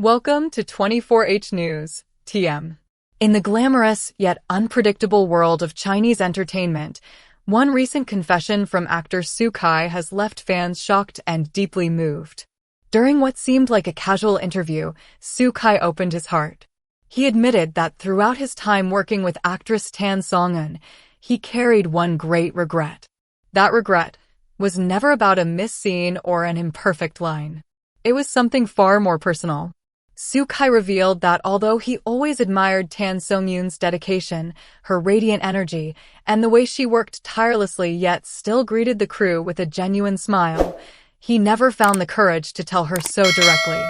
Welcome to 24H News, TM. In the glamorous yet unpredictable world of Chinese entertainment, one recent confession from actor Su Kai has left fans shocked and deeply moved. During what seemed like a casual interview, Su Kai opened his heart. He admitted that throughout his time working with actress Tan Songyun, he carried one great regret. That regret was never about a missed scene or an imperfect line. It was something far more personal. Su Kai revealed that although he always admired Tan Songyun's dedication, her radiant energy, and the way she worked tirelessly yet still greeted the crew with a genuine smile, he never found the courage to tell her so directly.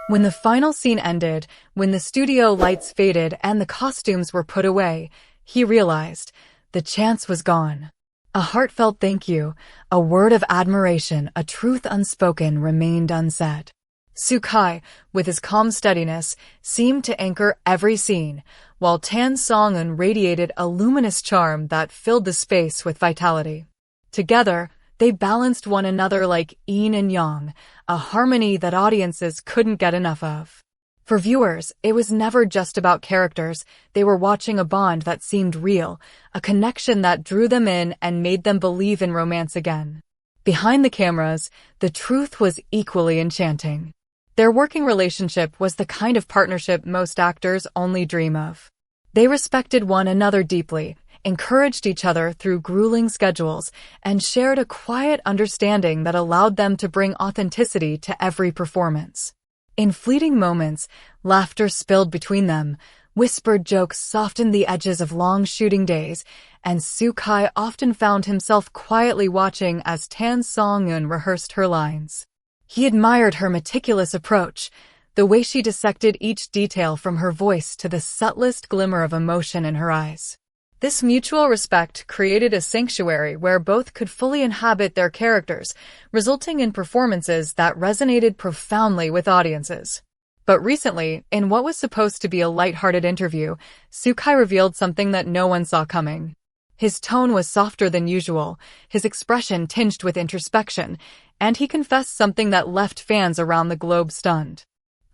When the final scene ended, when the studio lights faded and the costumes were put away, he realized the chance was gone. A heartfelt thank you, a word of admiration, a truth unspoken remained unsaid. Su Kai, with his calm steadiness, seemed to anchor every scene, while Tan Songyun radiated a luminous charm that filled the space with vitality. Together, they balanced one another like yin and yang, a harmony that audiences couldn't get enough of. For viewers, it was never just about characters. They were watching a bond that seemed real, a connection that drew them in and made them believe in romance again. Behind the cameras, the truth was equally enchanting. Their working relationship was the kind of partnership most actors only dream of. They respected one another deeply, encouraged each other through grueling schedules, and shared a quiet understanding that allowed them to bring authenticity to every performance. In fleeting moments, laughter spilled between them, whispered jokes softened the edges of long shooting days, and Su Kai often found himself quietly watching as Tan Songyun rehearsed her lines. He admired her meticulous approach, the way she dissected each detail from her voice to the subtlest glimmer of emotion in her eyes. This mutual respect created a sanctuary where both could fully inhabit their characters, resulting in performances that resonated profoundly with audiences. But recently, in what was supposed to be a lighthearted interview, Su Kai revealed something that no one saw coming. His tone was softer than usual, his expression tinged with introspection, and he confessed something that left fans around the globe stunned.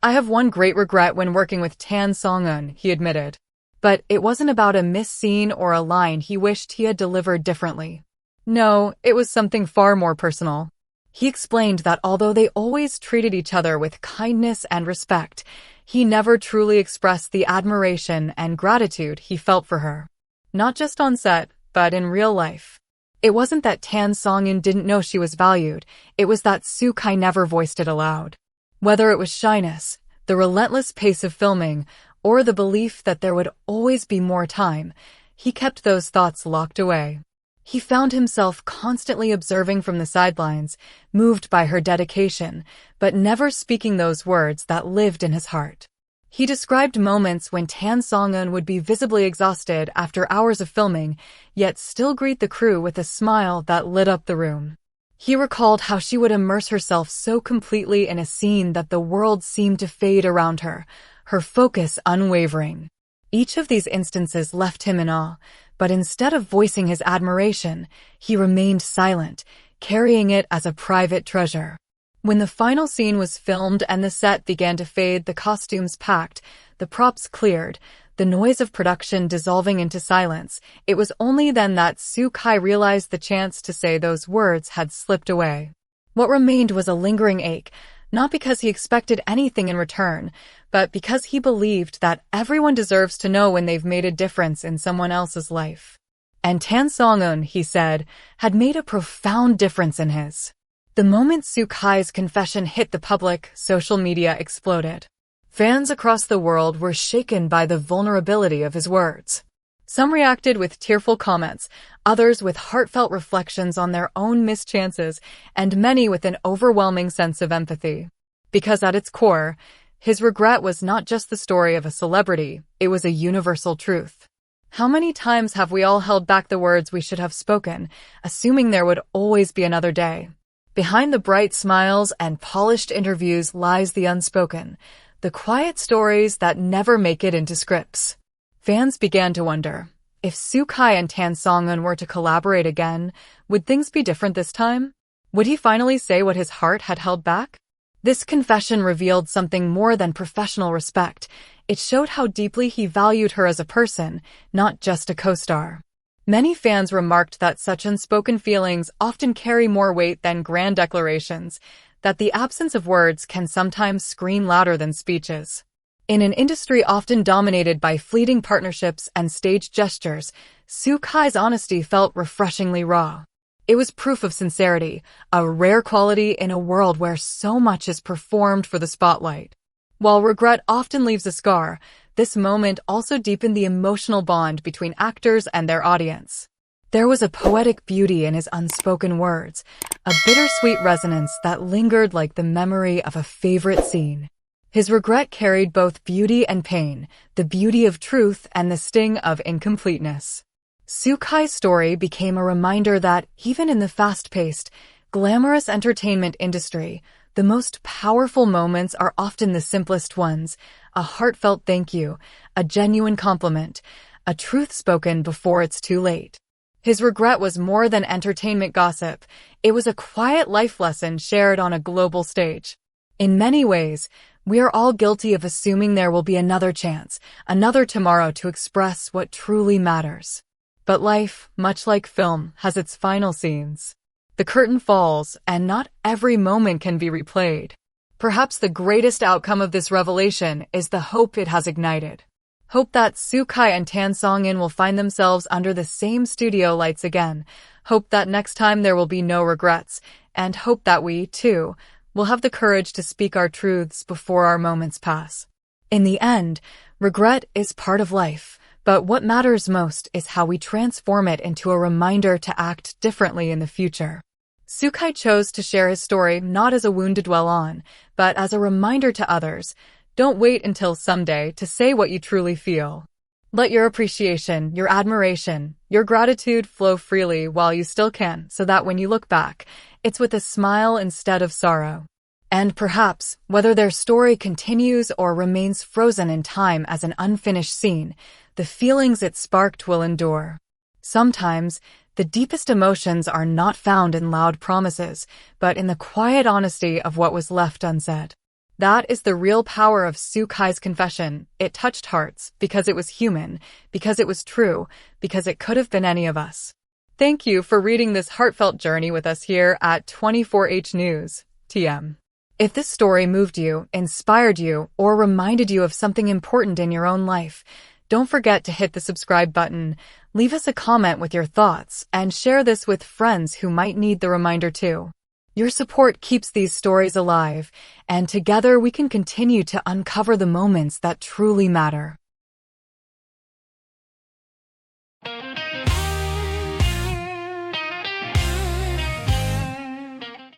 "I have one great regret when working with Tan Songyun," he admitted. But it wasn't about a missed scene or a line he wished he had delivered differently. No, it was something far more personal. He explained that although they always treated each other with kindness and respect, he never truly expressed the admiration and gratitude he felt for her. Not just on set, but in real life. It wasn't that Tan Songyun didn't know she was valued, it was that Su Kai never voiced it aloud. Whether it was shyness, the relentless pace of filming, or the belief that there would always be more time, he kept those thoughts locked away. He found himself constantly observing from the sidelines, moved by her dedication, but never speaking those words that lived in his heart. He described moments when Tan Songyun would be visibly exhausted after hours of filming, yet still greet the crew with a smile that lit up the room. He recalled how she would immerse herself so completely in a scene that the world seemed to fade around her, her focus unwavering. Each of these instances left him in awe, but instead of voicing his admiration, he remained silent, carrying it as a private treasure. When the final scene was filmed and the set began to fade, the costumes packed, the props cleared, the noise of production dissolving into silence, it was only then that Su Kai realized the chance to say those words had slipped away. What remained was a lingering ache, not because he expected anything in return, but because he believed that everyone deserves to know when they've made a difference in someone else's life. And Tan Songyun, he said, had made a profound difference in his. The moment Su Kai's confession hit the public, social media exploded. Fans across the world were shaken by the vulnerability of his words. Some reacted with tearful comments, others with heartfelt reflections on their own missed chances, and many with an overwhelming sense of empathy. Because at its core, his regret was not just the story of a celebrity, it was a universal truth. How many times have we all held back the words we should have spoken, assuming there would always be another day? Behind the bright smiles and polished interviews lies the unspoken, the quiet stories that never make it into scripts. Fans began to wonder, if Su Kai and Tan Songyun were to collaborate again, would things be different this time? Would he finally say what his heart had held back? This confession revealed something more than professional respect. It showed how deeply he valued her as a person, not just a co-star. Many fans remarked that such unspoken feelings often carry more weight than grand declarations, that the absence of words can sometimes scream louder than speeches. In an industry often dominated by fleeting partnerships and staged gestures, Soo Kai's honesty felt refreshingly raw. It was proof of sincerity, a rare quality in a world where so much is performed for the spotlight. While regret often leaves a scar, this moment also deepened the emotional bond between actors and their audience. There was a poetic beauty in his unspoken words, a bittersweet resonance that lingered like the memory of a favorite scene. His regret carried both beauty and pain, the beauty of truth and the sting of incompleteness. Soo Kai's story became a reminder that, even in the fast-paced, glamorous entertainment industry, the most powerful moments are often the simplest ones: a heartfelt thank you, a genuine compliment, a truth spoken before it's too late. His regret was more than entertainment gossip. It was a quiet life lesson shared on a global stage. In many ways, we are all guilty of assuming there will be another chance, another tomorrow to express what truly matters. But life, much like film, has its final scenes. The curtain falls, and not every moment can be replayed. Perhaps the greatest outcome of this revelation is the hope it has ignited. Hope that Soo Kai and Tan Songyun will find themselves under the same studio lights again. Hope that next time there will be no regrets. And hope that we, too, will have the courage to speak our truths before our moments pass. In the end, regret is part of life. But what matters most is how we transform it into a reminder to act differently in the future. Soo Kai chose to share his story not as a wound to dwell on, but as a reminder to others. Don't wait until someday to say what you truly feel. Let your appreciation, your admiration, your gratitude flow freely while you still can, so that when you look back, it's with a smile instead of sorrow. And perhaps, whether their story continues or remains frozen in time as an unfinished scene, the feelings it sparked will endure. Sometimes, the deepest emotions are not found in loud promises, but in the quiet honesty of what was left unsaid. That is the real power of Soo Kai's confession. It touched hearts because it was human, because it was true, because it could have been any of us. Thank you for reading this heartfelt journey with us here at 24H News, TM. If this story moved you, inspired you, or reminded you of something important in your own life, don't forget to hit the subscribe button, leave us a comment with your thoughts, and share this with friends who might need the reminder too. Your support keeps these stories alive, and together we can continue to uncover the moments that truly matter.